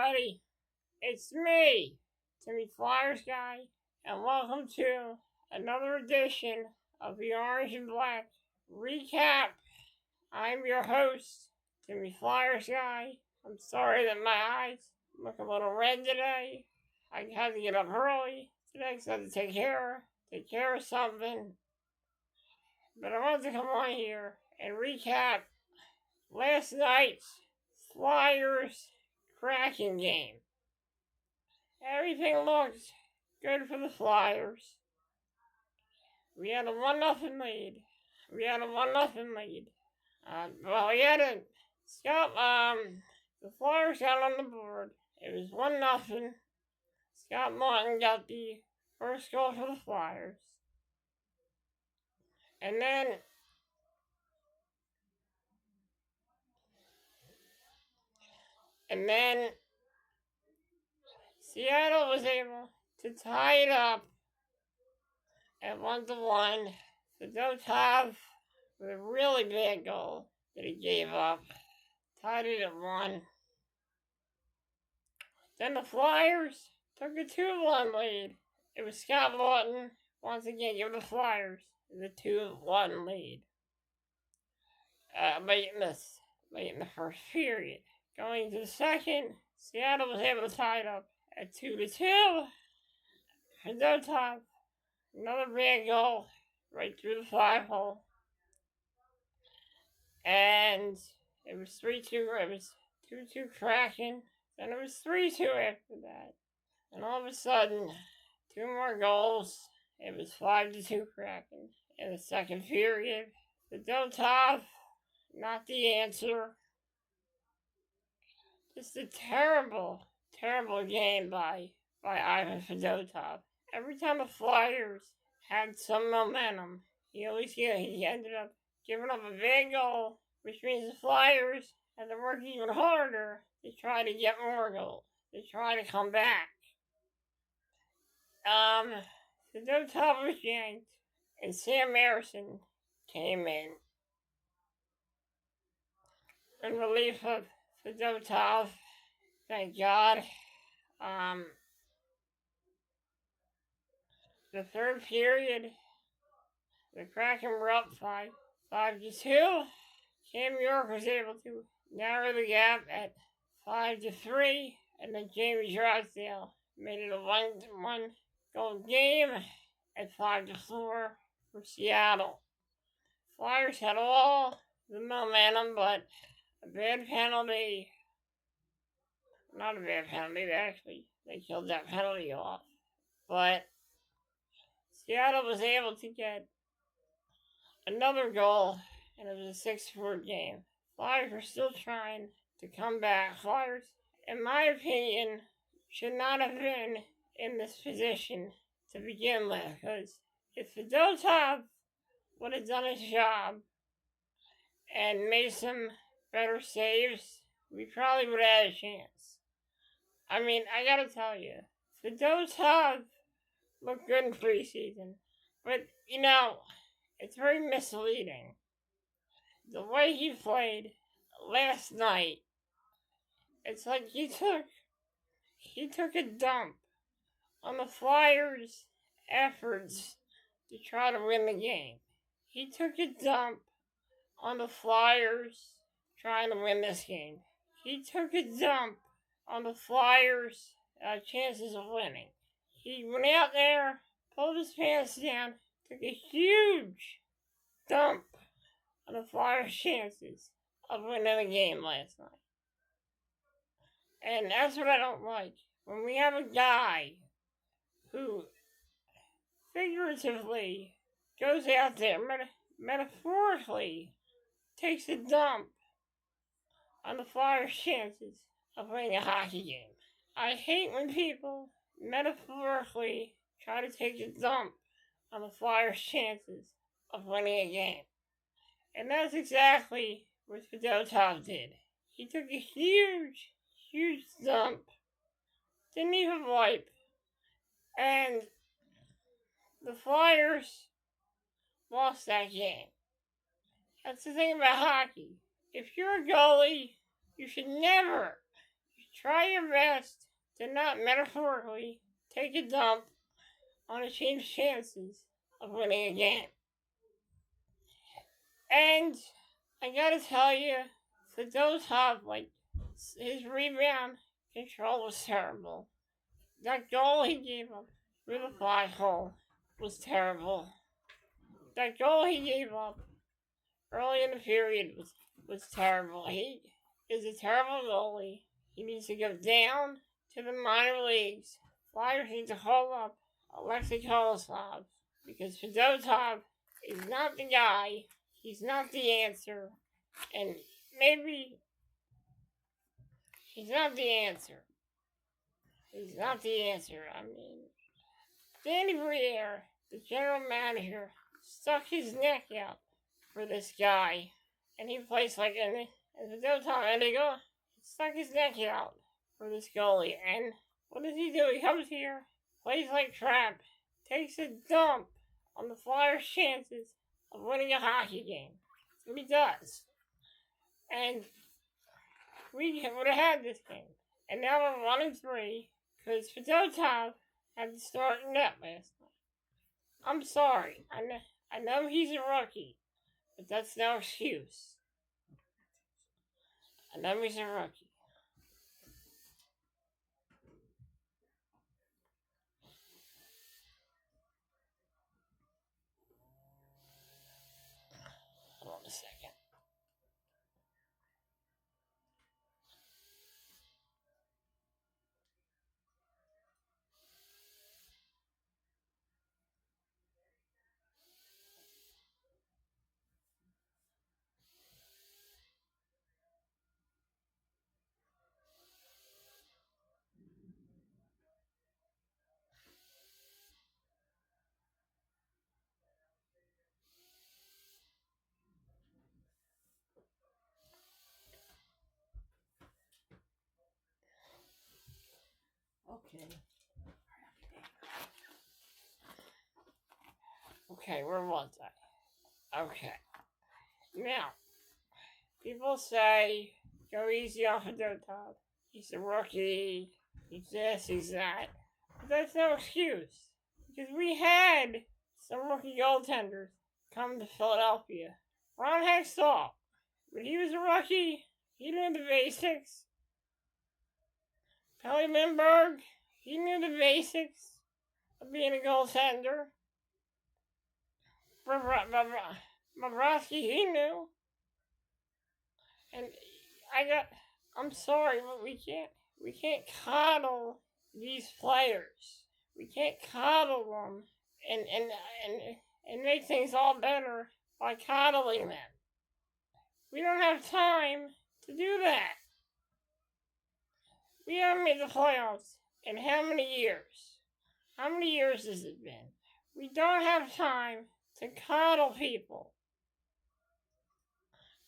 everybody. It's me, Timmy Flyers Guy, and welcome to another edition of the Orange and Black Recap. I'm your host, Timmy Flyers Guy. I'm sorry that my eyes look a little red today. I had to get up early today because I had to take care of something. But I wanted to come on here and recap last night's Flyers Kraken game. Everything looked good for the Flyers. We had a 1-0 lead. The Flyers got on the board. It was 1-0. Scott Martin got the first goal for the Flyers. And then Seattle was able to tie it up at 1-1. Fedotov with a really bad goal that he gave up. Tied it at 1. Then the Flyers took a 2-1 lead. It was Scott Martin once again giving the Flyers the 2-1 lead. Late in the first period. Going to the second, Seattle was able to tie it up at 2-2. Fedotov, another bad goal right through the 5-hole. And it was 3-2. It was 2-2 Kraken. Then it was 3-2 after that. And all of a sudden, 2 more goals. It was 5-2 Kraken in the second period. Fedotov, not the answer. Just a terrible game by Ivan Fedotov. Every time the Flyers had some momentum, he ended up giving up a big goal, which means the Flyers had to work even harder to try to get more goals, to try to come back. Fedotov was yanked, and Sam Harrison came in relief of Fedotov. Thank God. The third period, the Kraken were up 5-2. Cam York was able to narrow the gap at 5-3, and then Jamie Drysdale made it a 1-1 goal game at 5-4 for Seattle. Flyers had all the momentum, but a bad penalty. Not a bad penalty, they killed that penalty off. But Seattle was able to get another goal, and it was a 6-4 game. Flyers were still trying to come back. Flyers, in my opinion, should not have been in this position to begin with, because if Fedotov would have done his job and made some better saves, we probably would have had a chance. I mean, I gotta tell you, Fedotov looked good in preseason, but, it's very misleading. The way he played last night, it's like he took a dump on the Flyers' efforts to try to win the game. He took a dump on the Flyers trying to win this game. He took a dump on the Flyers' chances of winning. He went out there, pulled his pants down, took a huge dump on the Flyers' chances of winning the game last night. And that's what I don't like. When we have a guy who figuratively goes out there, metaphorically takes a dump on the Flyers' chances of winning a hockey game. I hate when people metaphorically try to take a dump on the Flyers' chances of winning a game. And that's exactly what Fedotov did. He took a huge dump, didn't even wipe, and the Flyers lost that game. That's the thing about hockey. If you're a goalie, you should never try your best to not metaphorically take a dump on a team's chances of winning again. And I gotta tell you, for those top, like, his rebound control was terrible. That goal he gave up through the 5 hole was terrible. That goal he gave up early in the period was terrible. He is a terrible goalie. He needs to go down to the minor leagues. Flyers need to hold up Alexei Kolosov because Fedotov is not the guy. He's not the answer. And maybe he's not the answer. He's not the answer. I mean, Danny Briere, the general manager, stuck his neck out for this guy. And he plays like an Fedotov, and they go, stuck his neck out for this goalie. And what does he do? He comes here, plays like crap, takes a dump on the Flyers' chances of winning a hockey game. That's what he does. And we would have had this game. And now we're 1-3 because Fedotov had to start net last night. I'm sorry. I know he's a rookie, but that's no excuse. I know he's a rookie. Hold on a second. Okay. Okay, where was I? Okay. Now, people say, go easy off of Dotov. He's a rookie. He's this, he's that. But that's no excuse. Because we had some rookie goaltenders come to Philadelphia. Ron Hextall, when he was a rookie, he knew the basics. Kelly Lindbergh, he knew the basics of being a goaltender. Bobrovsky, he knew. And I'm sorry, but we can't coddle these players. We can't coddle them and make things all better by coddling them. We don't have time to do that. We haven't made the playoffs in how many years? How many years has it been? We don't have time to coddle people.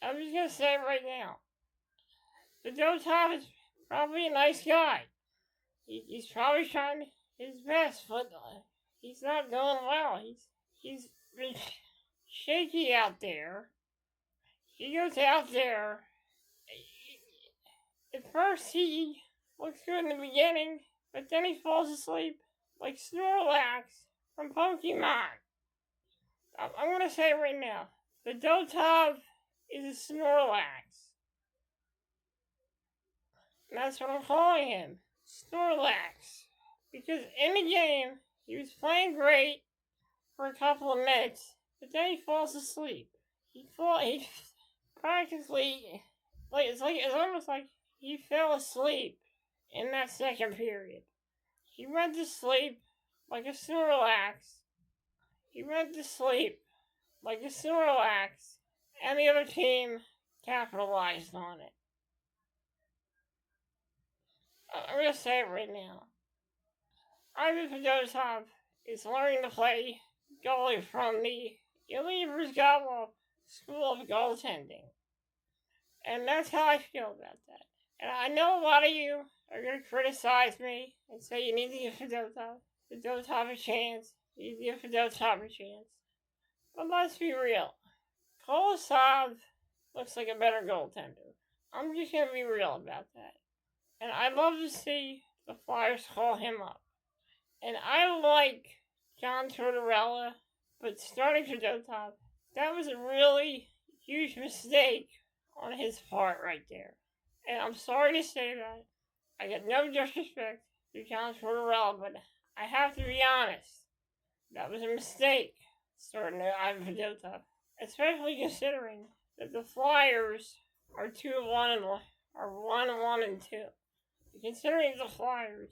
I'm just gonna say it right now. Fedotov is probably a nice guy. He's probably trying his best, but he's not doing well. He's been shaky out there. He goes out there. At first, he looks good in the beginning, but then he falls asleep like Snorlax from Pokemon. I'm gonna say it right now. Fedotov is a Snorlax. And that's what I'm calling him. Snorlax. Because in the game, he was playing great for a couple of minutes, but then he falls asleep. He practically, it's almost like he fell asleep in that second period. He went to sleep like a Snorlax. He went to sleep like a Snorlax, and the other team capitalized on it. I'm gonna say it right now. Ivan Fedotov is learning to play goalie from the Ilya Bryzgalov School of Goaltending. And that's how I feel about that. And I know a lot of you are going to criticize me and say you need to give Fedotov a chance. You need to give Fedotov a chance. But let's be real. Kolosov looks like a better goaltender. I'm just going to be real about that. And I love to see the Flyers call him up. And I like John Tortorella, but starting Fedotov, that was a really huge mistake on his part right there. And I'm sorry to say that. I got no disrespect to John Tortorella, but I have to be honest. That was a mistake starting Ivan Fedotov. Especially considering that the Flyers are 2-1 and are 1-1-2. Considering the Flyers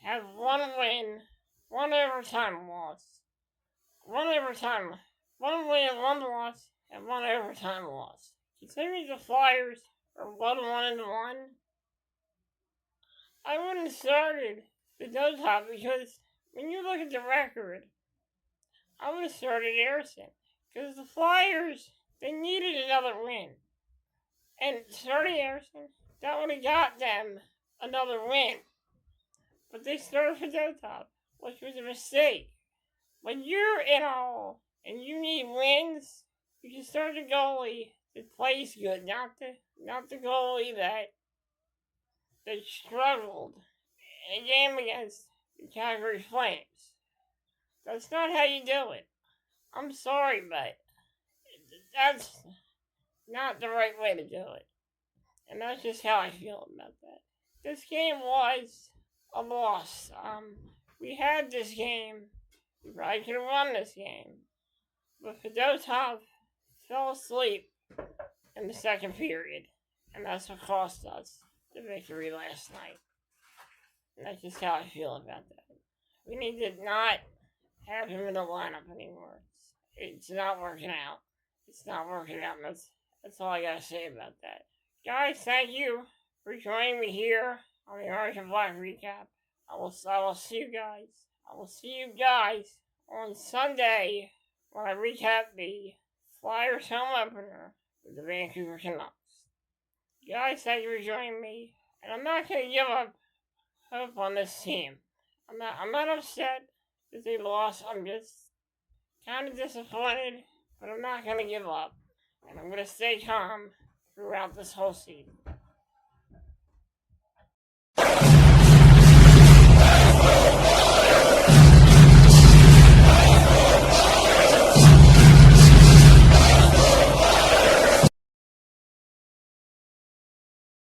have one win, one overtime loss, one win, one loss, and one overtime loss. Considering the Flyers are 1-1-1, I wouldn't have started the Fedotov because when you look at the record, I would have started Harrison because the Flyers they needed another win. And starting Harrison, that would have got them another win. But they started Fedotov, which was a mistake. When you're in a hole and you need wins, you can start the goalie that plays good, not the goalie that struggled in a game against the Calgary Flames. That's not how you do it. I'm sorry, but that's not the right way to do it. And that's just how I feel about that. This game was a loss. We had this game. We probably could have won this game. But Fedotov fell asleep in the second period. And that's what cost us the victory last night. And that's just how I feel about that. We need to not have him in the lineup anymore. It's not working out. It's not working out. And that's all I gotta say about that. Guys, thank you for joining me here on the Orange and Black recap. I will see you guys. I will see you guys on Sunday when I recap the Flyers home opener with the Vancouver Canucks. Guys, thank you for joining me. And I'm not gonna give up hope on this team. I'm not upset that they lost. I'm just kind of disappointed, but I'm not gonna give up. And I'm gonna stay calm throughout this whole season.